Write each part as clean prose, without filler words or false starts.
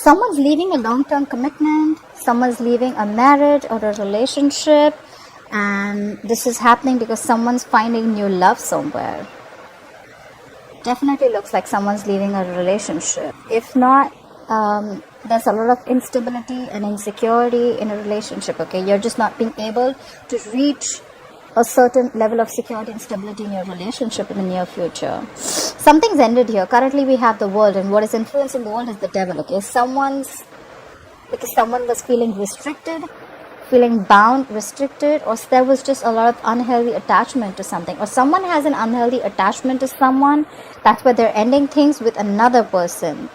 Someone's leaving a long-term commitment, someone's leaving a marriage or a relationship, and this is happening because someone's finding new love somewhere. Definitely looks like someone's leaving a relationship. If not, there's a lot of instability and insecurity in a relationship, okay? You're just not being able to reach a certain level of security and stability in your relationship in the near future. Something's ended here. Currently we have the world, and what is influencing the world is the devil, okay? Someone was feeling restricted, feeling bound, restricted, or there was just a lot of unhealthy attachment to something, or someone has an unhealthy attachment to someone. That's why they're ending things with another person.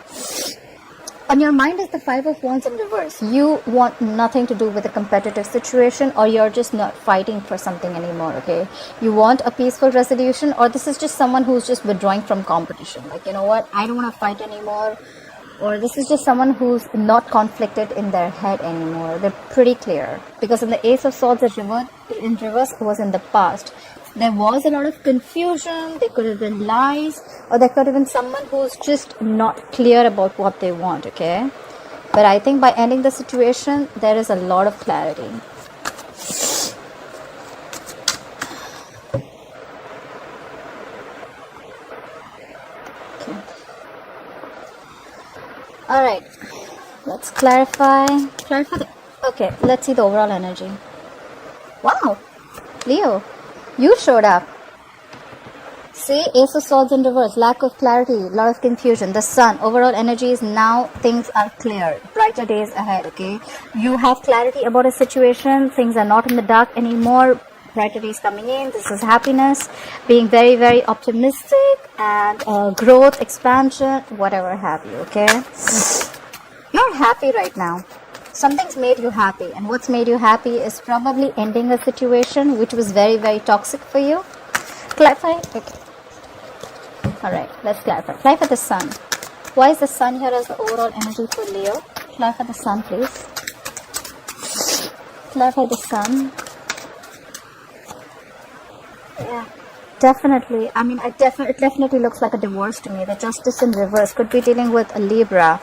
On your mind is the Five of Wands in reverse. You want nothing to do with a competitive situation, or you're just not fighting for something anymore, okay? You want a peaceful resolution, or this is just someone who's just withdrawing from competition. Like, you know what, I don't want to fight anymore. Or this is just someone who's not conflicted in their head anymore. They're pretty clear. Because in the Ace of Swords in reverse was in the past. There was a lot of confusion, there could have been lies, or there could have been someone who's just not clear about what they want, okay? But I think by ending the situation, there is a lot of clarity. Okay. Alright, let's clarify. Okay, let's see the overall energy. Wow, Leo. You showed up. See, Ace of Swords in reverse, lack of clarity, lot of confusion. The Sun, overall energy is now things are clear, brighter days ahead, okay? You have clarity about a situation, things are not in the dark anymore, brighter days coming in, this is happiness, being very, very optimistic, and growth, expansion, whatever have you, okay? You're happy right now. Something's made you happy, and what's made you happy is probably ending a situation which was very, very toxic for you. Clarify? Okay. Alright, let's clarify. Clarify the Sun. Why is the Sun here as the overall energy for Leo? Clarify the Sun, please. Clarify the Sun. Yeah, definitely. I mean, it definitely looks like a divorce to me. The Justice in reverse could be dealing with a Libra.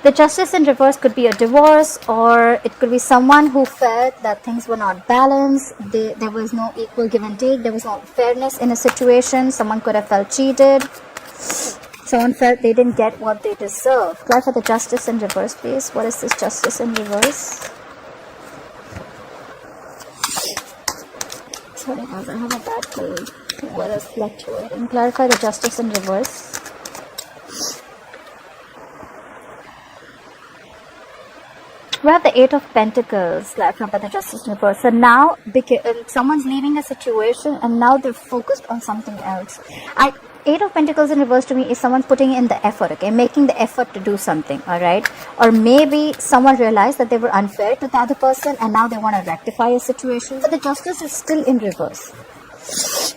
The Justice in reverse could be a divorce, or it could be someone who felt that things were not balanced, there was no equal give and take, there was no fairness in a situation, someone could have felt cheated, someone felt they didn't get what they deserve. Clarify the Justice in reverse, please. What is this Justice in reverse? Sorry guys, I have a bad cold. Weather's fluctuating. Clarify the Justice in reverse. We have the Eight of Pentacles, clarify the Justice in reverse. So now, because someone's leaving a situation and now they're focused on something else. Eight of Pentacles in reverse to me is someone putting in the effort, okay, making the effort to do something, alright? Or maybe someone realized that they were unfair to the other person and now they want to rectify a situation. But the Justice is still in reverse.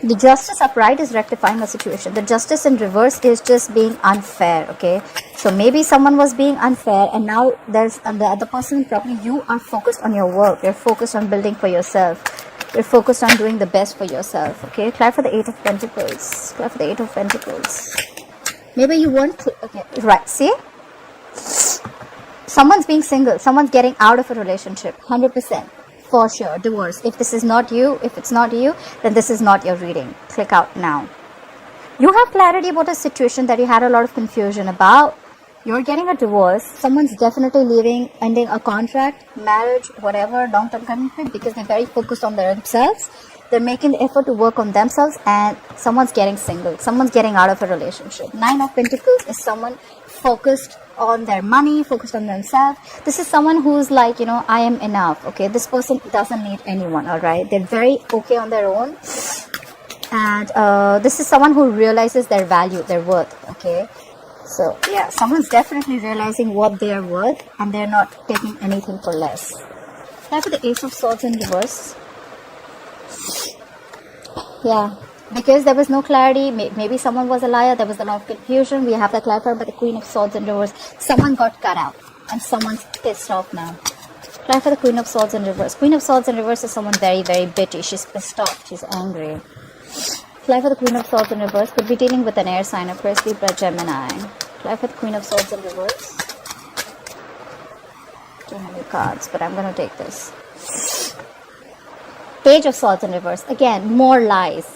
The Justice upright is rectifying a situation. The Justice in reverse is just being unfair, okay? So maybe someone was being unfair and now there's the other person, probably you are focused on your work. You're focused on building for yourself. You're focused on doing the best for yourself, okay? Clarify the Eight of Pentacles. Clarify the Eight of Pentacles. Maybe you weren't, okay, right, see? Someone's being single. Someone's getting out of a relationship, 100%. For sure, divorce. If this is not you, if it's not you, then this is not your reading. Click out now. You have clarity about a situation that you had a lot of confusion about. You're getting a divorce. Someone's definitely leaving, ending a contract, marriage, whatever, long-term commitment, because they're very focused on themselves. They're making the effort to work on themselves, and someone's getting single. Someone's getting out of a relationship. Nine of Pentacles is someone focused on their money, focused on themselves. This is someone who's like, you know, I am enough, okay? This person doesn't need anyone, all right? They're very okay on their own. And this is someone who realizes their value, their worth, okay? So, yeah, someone's definitely realizing what they are worth and they're not taking anything for less. Now for the Ace of Swords in reverse. Yeah. Because there was no clarity, maybe someone was a liar, there was a lot of confusion. We have that clarified by the Queen of Swords in reverse. Someone got cut out and someone's pissed off now. Clarify the Queen of Swords in reverse. Queen of Swords in reverse is someone very, very bitchy. She's pissed off, she's angry. Clarify the Queen of Swords in reverse. Could be dealing with an air sign, Aquarius, Libra, Gemini. Clarify the Queen of Swords in reverse. Too many cards, but I'm going to take this. Page of Swords in reverse. Again, more lies.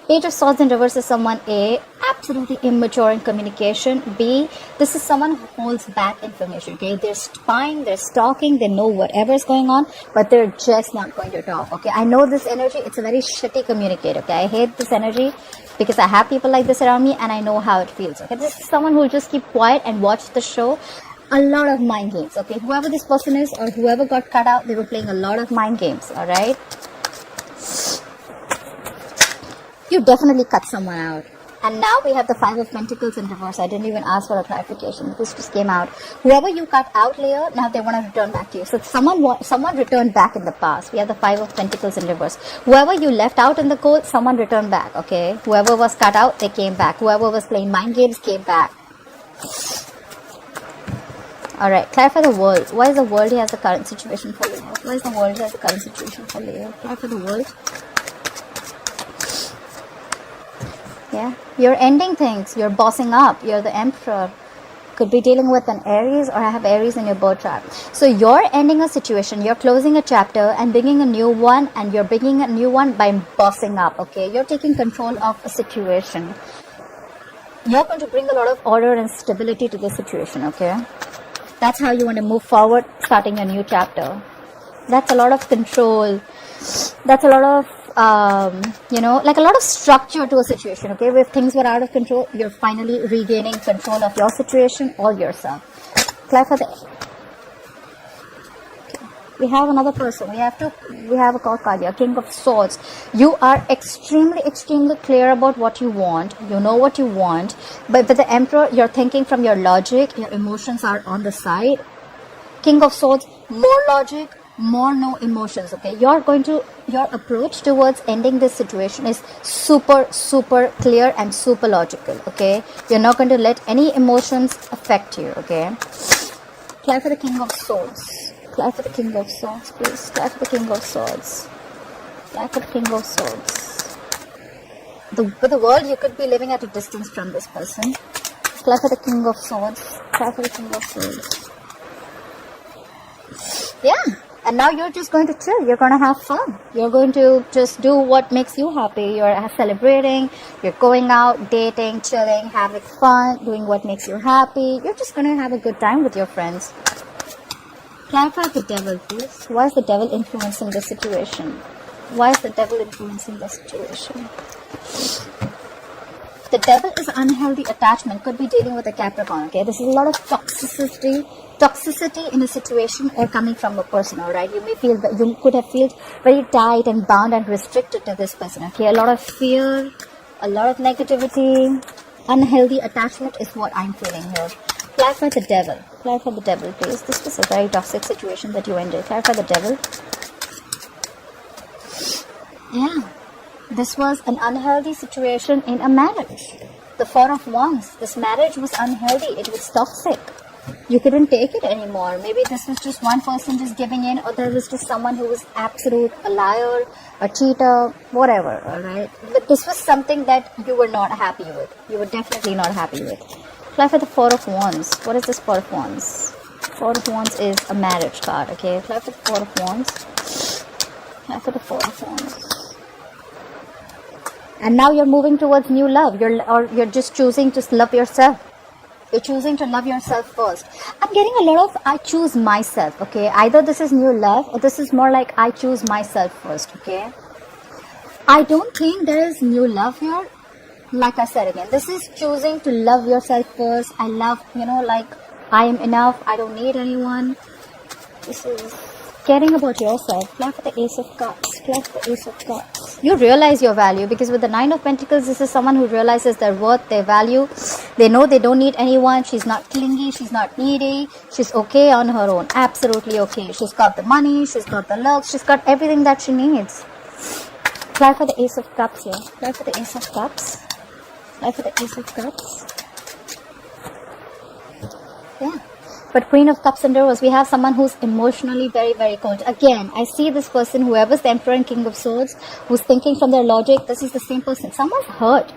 Page of Swords in reverse is someone A, absolutely immature in communication. B, this is someone who holds back information. Okay, they're spying, they're stalking, they know whatever is going on, but they're just not going to talk. Okay, I know this energy. It's a very shitty communicator. Okay, I hate this energy because I have people like this around me and I know how it feels. Okay, this is someone who will just keep quiet and watch the show. A lot of mind games. Okay, whoever this person is or whoever got cut out, they were playing a lot of mind games. All right. You definitely cut someone out. And now we have the Five of Pentacles in reverse. I didn't even ask for a clarification. This just came out. Whoever you cut out, Leo, now they want to return back to you. So someone returned back in the past. We have the Five of Pentacles in reverse. Whoever you left out in the cold, someone returned back, okay? Whoever was cut out, they came back. Whoever was playing mind games came back. Alright, clarify the world. Why is the world has the current situation for Leo? Why is the world has the current situation for Leo? Clarify the world. Yeah, you're ending things, you're bossing up, you're the emperor. Could be dealing with an Aries, or I have Aries in your birth chart. So you're ending a situation, you're closing a chapter and bringing a new one, and you're bringing a new one by bossing up, okay? You're taking control of a situation. You're going to bring a lot of order and stability to the situation, okay? That's how you want to move forward, starting a new chapter. That's a lot of control. That's a lot of like a lot of structure to a situation, okay? If things were out of control, you're finally regaining control of your situation or yourself. Clarify the... Okay. We have another person. We have a card here, King of Swords. You are extremely clear about what you want. You know what you want. But with the Emperor, you're thinking from your logic. Your emotions are on the side. King of Swords, more logic, more no emotions, okay? Your approach towards ending this situation is super clear and super logical, okay? You're not going to let any emotions affect you, okay? Clap for the King of Swords. Clap for the King of Swords, please. Clap for the King of Swords. Clap for the King of Swords. With the world, you could be living at a distance from this person. Clap for the King of Swords. Clap for the King of Swords. Yeah. And now you're just going to chill. You're going to have fun. You're going to just do what makes you happy. You're celebrating. You're going out, dating, chilling, having fun, doing what makes you happy. You're just going to have a good time with your friends. Clarify the devil, please. Why is the devil influencing the situation? Why is the devil influencing the situation? The devil is unhealthy attachment. Could be dealing with a Capricorn, okay? This is a lot of toxicity in a situation or coming from a person, all right? You may feel that you could have felt very tight and bound and restricted to this person, okay? A lot of fear, a lot of negativity, unhealthy attachment is what I'm feeling here. Clarify the devil. Clarify the devil, please. This was a very toxic situation that you ended. Clarify the devil. Yeah. This was an unhealthy situation in a marriage. The Four of Wands. This marriage was unhealthy. It was toxic. You couldn't take it anymore. Maybe this was just one person just giving in, or there was just someone who was a liar, a cheater, whatever, alright? But this was something that you were not happy with. You were definitely not happy with. Apply for the Four of Wands. What is this Four of Wands? Four of Wands is a marriage card, okay? Apply for the Four of Wands. Apply for the Four of Wands. And now you're moving towards new love. You're just choosing to love yourself. You're choosing to love yourself first. I'm getting a lot of I choose myself, okay? Either this is new love or this is more like I choose myself first, okay? I don't think there is new love here. Like I said again, this is choosing to love yourself first. I love, like I am enough. I don't need anyone. This is caring about yourself. Clap for the Ace of Cups. Clap for the Ace of Cups. You realize your value, because with the Nine of Pentacles, this is someone who realizes their worth, their value. They know they don't need anyone. She's not clingy. She's not needy. She's okay on her own. Absolutely okay. She's got the money. She's got the looks. She's got everything that she needs. Clap for the Ace of Cups here. Clap for the Ace of Cups. Clap for the Ace of Cups. Yeah. But Queen of Cups and Rose, we have someone who's emotionally very cold. Again, I see this person, whoever's the Emperor and King of Swords, who's thinking from their logic. This is the same person. Someone's hurt.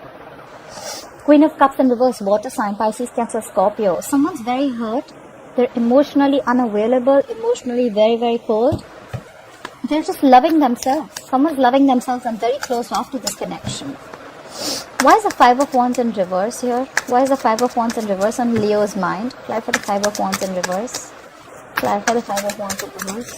Queen of Cups in reverse, water sign, Pisces, Cancer, Scorpio. Someone's very hurt. They're emotionally unavailable, emotionally very, very cold. They're just loving themselves. Someone's loving themselves and very close off to this connection. Why is the Five of Wands in reverse here? Why is the Five of Wands in reverse on Leo's mind? Clarify the Five of Wands in reverse. Clarify the Five of Wands in reverse.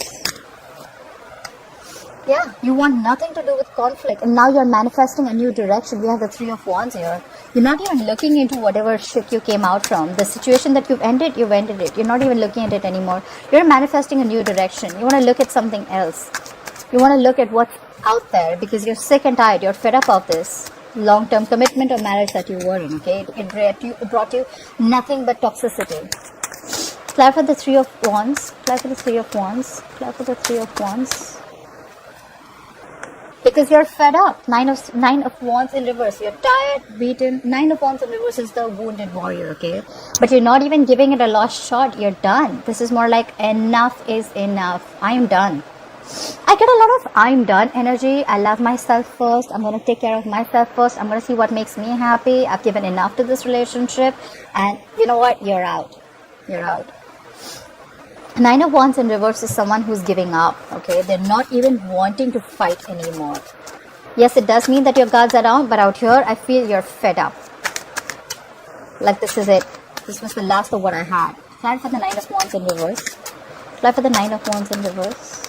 Yeah, you want nothing to do with conflict, and now you're manifesting a new direction. We have the Three of Wands here. You're not even looking into whatever shit you came out from. The situation that you've ended it. You're not even looking at it anymore. You're manifesting a new direction. You want to look at something else. You want to look at what's out there because you're sick and tired. You're fed up of this long-term commitment or marriage that you were in, okay? It brought you nothing but toxicity. Clarify the Three of Wands. Clarify the Three of Wands. Clarify the Three of Wands. Because you're fed up. Nine of Wands in reverse. You're tired, beaten. Nine of Wands in reverse is the wounded warrior, okay? But you're not even giving it a last shot. You're done. This is more like enough is enough. I am done. I get a lot of I'm done energy. I love myself first. I'm going to take care of myself first. I'm going to see what makes me happy. I've given enough to this relationship. And you know what? You're out. You're out. Nine of Wands in reverse is someone who's giving up, okay? They're not even wanting to fight anymore. Yes, it does mean that your guards are down, but out here, I feel you're fed up. Like this is it. This was the last of what I had. Plan for the Nine of Wands in reverse. Plan for the Nine of Wands in reverse.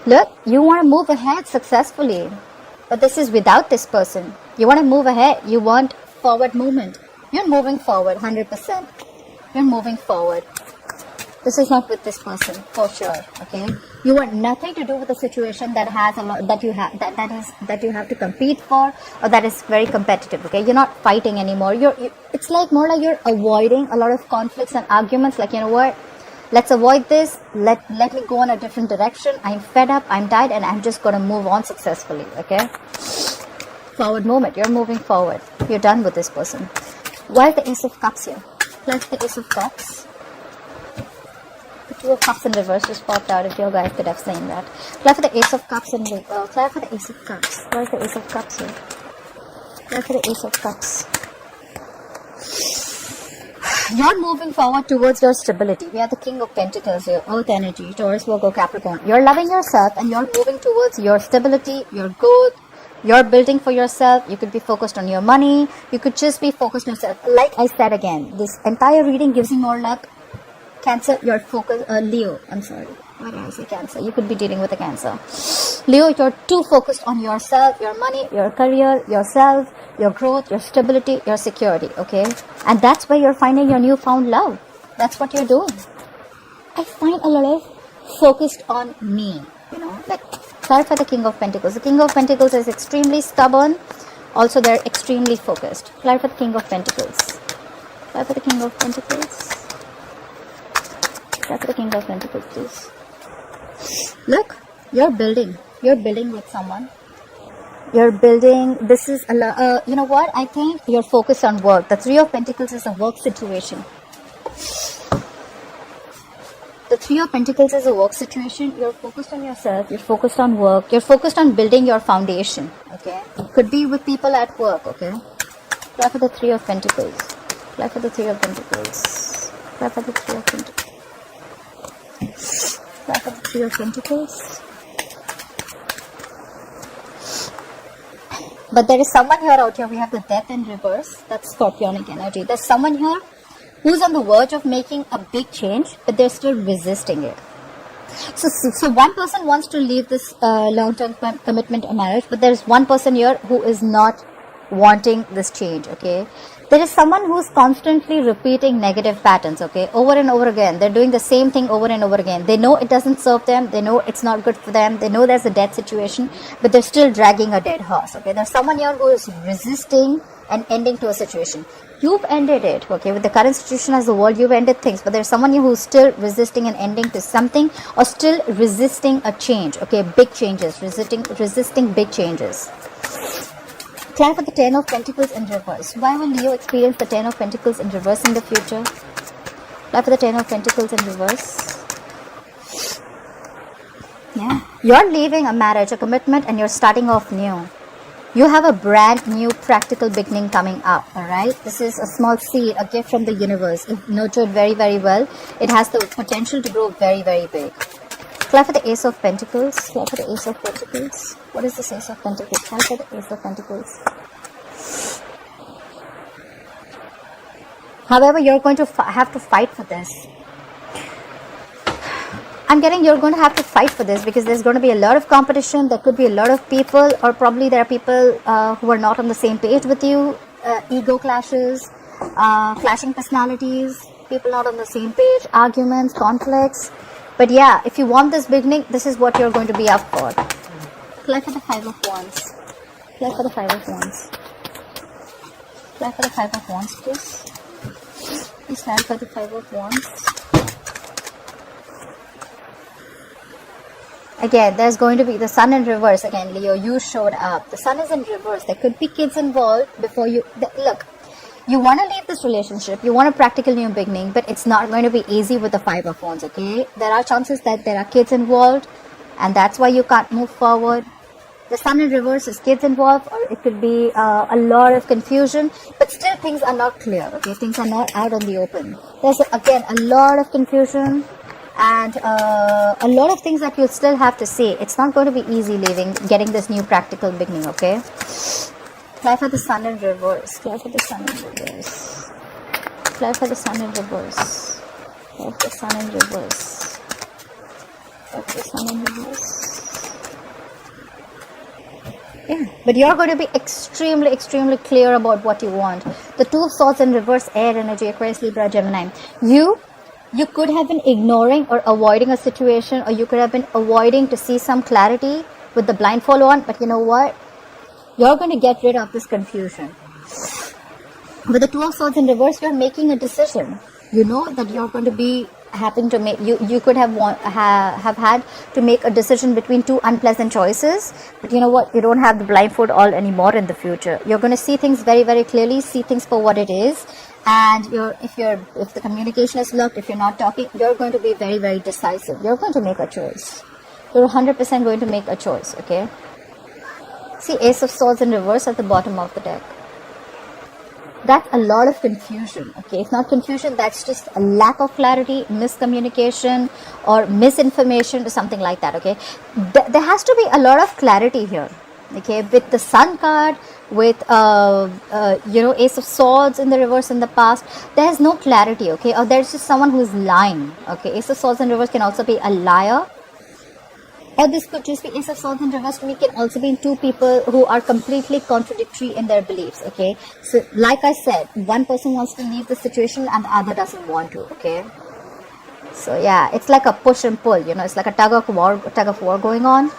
Look, you want to move ahead successfully, but this is without this person. You want to move ahead. You want forward movement. You're moving forward 100%. You're moving forward. This is not with this person for sure, okay? You want nothing to do with a situation that has a lot that you have to compete for, or that is very competitive, okay? You're not fighting anymore. It's like more like you're avoiding a lot of conflicts and arguments. Like, you know what? Let's avoid this. Let me go in a different direction. I'm fed up. I'm tired, and I'm just gonna move on successfully, okay? Forward movement. You're moving forward. You're done with this person. Why is the Ace of Cups here? Plus the Ace of Cups. The Two of Cups in reverse just popped out. If you guys could have seen that. Apply for the Ace of Cups in reverse. Apply for the Ace of Cups. Where's the Ace of Cups here? Apply for the Ace of Cups. You're moving forward towards your stability. We have the King of Pentacles here. Earth energy. Taurus, Virgo, Capricorn. You're loving yourself and you're moving towards your stability, your growth. You're building for yourself. You could be focused on your money. You could just be focused on yourself. Like I said again, this entire reading gives you more luck. Cancer, you're focused. Leo, I'm sorry. Why did I say Cancer? You could be dealing with a Cancer. Leo, you're too focused on yourself, your money, your career, yourself, your growth, your stability, your security, okay? And that's where you're finding your newfound love. That's what you're doing. I find a lot of focused on me, you know, like clarify the King of Pentacles. The King of Pentacles is extremely stubborn. Also, they're extremely focused. Clarify the King of Pentacles. Clarify the King of Pentacles. Clarify the King of Pentacles, please. Look, you're building. You're building with someone. You're building. This is a you know what? I think you're focused on work. The Three of Pentacles is a work situation. The Three of Pentacles is a work situation. You're focused on yourself. You're focused on work. You're focused on building your foundation. Okay. It could be with people at work. Okay. Apply for the Three of Pentacles. Apply for the Three of Pentacles. Apply for the Three of Pentacles. Apply for the Three of Pentacles. But there is someone here out here. We have the Death in reverse. That's Scorpionic energy. There's someone here who's on the verge of making a big change, but they're still resisting it. So one person wants to leave this long-term commitment or marriage, but there's one person here who is not wanting this change, okay? There is someone who's constantly repeating negative patterns, okay, over and over again. They're doing the same thing over and over again. They know it doesn't serve them. They know it's not good for them. They know there's a dead situation, but they're still dragging a dead horse, okay? There's someone here who is resisting an ending to a situation. You've ended it, okay? With the current situation as the world, you've ended things, but there's someone here who's still resisting an ending to something, or still resisting a change, okay? Big changes, resisting big changes. Clarify the Ten of Pentacles in reverse. Why will Leo experience the Ten of Pentacles in reverse in the future? Clarify the Ten of Pentacles in reverse. Yeah. You're leaving a marriage, a commitment, and you're starting off new. You have a brand new practical beginning coming up. All right, this is a small seed, a gift from the universe. If nurtured very, very well, it has the potential to grow very, very big. Clap for the Ace of Pentacles. Clap for the Ace of Pentacles. What is this Ace of Pentacles? Clap for the Ace of Pentacles. However, you're going to have to fight for this. I'm getting you're going to have to fight for this because there's going to be a lot of competition. There could be a lot of people, or probably there are people who are not on the same page with you. Ego clashes, clashing personalities, people not on the same page, arguments, conflicts. But yeah, if you want this beginning, this is what you're going to be up for. Clap for the Five of Wands. Clap for the Five of Wands. Clap for the Five of Wands, please. Please clap for the Five of Wands. Again, there's going to be the Sun in reverse. Again, Leo, you showed up. The Sun is in reverse. There could be kids involved before you... Look, you want to leave this relationship. You want a practical new beginning, but it's not going to be easy with the Five of Wands, okay? There are chances that there are kids involved, and that's why you can't move forward. The Sun in reverse is kids involved, or it could be a lot of confusion, but still things are not clear, okay? Things are not out on the open. There's, again, a lot of confusion, and a lot of things that you'll still have to say. It's not going to be easy getting this new practical beginning, okay? Clap for the Sun in reverse. Clap for the Sun in reverse. Clap for the Sun in reverse. Clap for the Sun in reverse. Clap for the Sun in reverse. Yeah, but you're going to be extremely, extremely clear about what you want. The Two of Swords in reverse, air energy, Aquarius, Libra, Gemini. You could have been ignoring or avoiding a situation, or you could have been avoiding to see some clarity with the blindfold on, but you know what? You're going to get rid of this confusion. With the Two of Swords in reverse, you're making a decision. You know that you're going to be having to make, you could have had to make a decision between two unpleasant choices, but you know what? You don't have the blindfold all anymore in the future. You're going to see things very, very clearly, see things for what it is. And if the communication is blocked, if you're not talking, you're going to be very, very decisive. You're going to make a choice. You're 100% going to make a choice, okay? See Ace of Swords in reverse at the bottom of the deck. That's a lot of confusion, okay? It's not confusion, that's just a lack of clarity, miscommunication, or misinformation, or something like that, okay? There has to be a lot of clarity here, okay? With the Sun card, with Ace of Swords in the reverse in the past, there's no clarity, okay? Or there's just someone who's lying, okay? Ace of Swords in reverse can also be a liar, or this could just be Ace of Swords in reverse. We can also be two people who are completely contradictory in their beliefs, okay? So like I said, one person wants to leave the situation and the other doesn't want to, okay? So yeah, it's like a push and pull, you know, it's like a tug of war going on.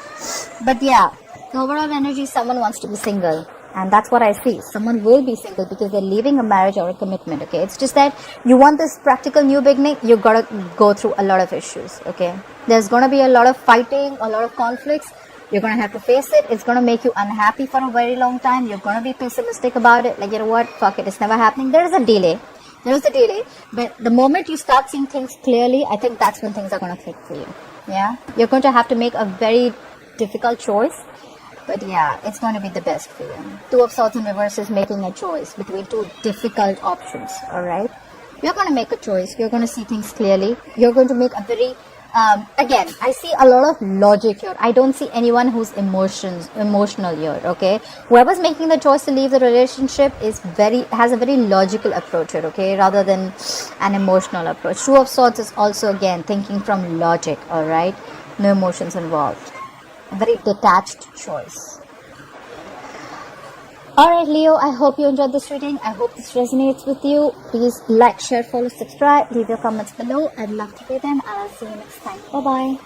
But yeah, the overall energy, someone wants to be single. And that's what I see. Someone will be single because they're leaving a marriage or a commitment, okay? It's just that you want this practical new beginning, you gotta go through a lot of issues, okay? There's gonna be a lot of fighting, a lot of conflicts. You're gonna have to face it. It's gonna make you unhappy for a very long time. You're gonna be pessimistic about it. Like, you know what? Fuck it. It's never happening. There is a delay. But the moment you start seeing things clearly, I think that's when things are gonna click for you. Yeah? You're going to have to make a very difficult choice. But yeah, it's going to be the best for you. Two of Swords in reverse is making a choice between two difficult options, alright? You're going to make a choice. You're going to see things clearly. You're going to make a very... again, I see a lot of logic here. I don't see anyone who's emotional here, okay? Whoever's making the choice to leave the relationship has a very logical approach here, okay? Rather than an emotional approach. Two of Swords is also, again, thinking from logic, alright? No emotions involved. A very detached choice. Alright Leo, I hope you enjoyed this reading. I hope this resonates with you. Please like, share, follow, subscribe. Leave your comments below. I'd love to read them and I'll see you next time. Bye bye.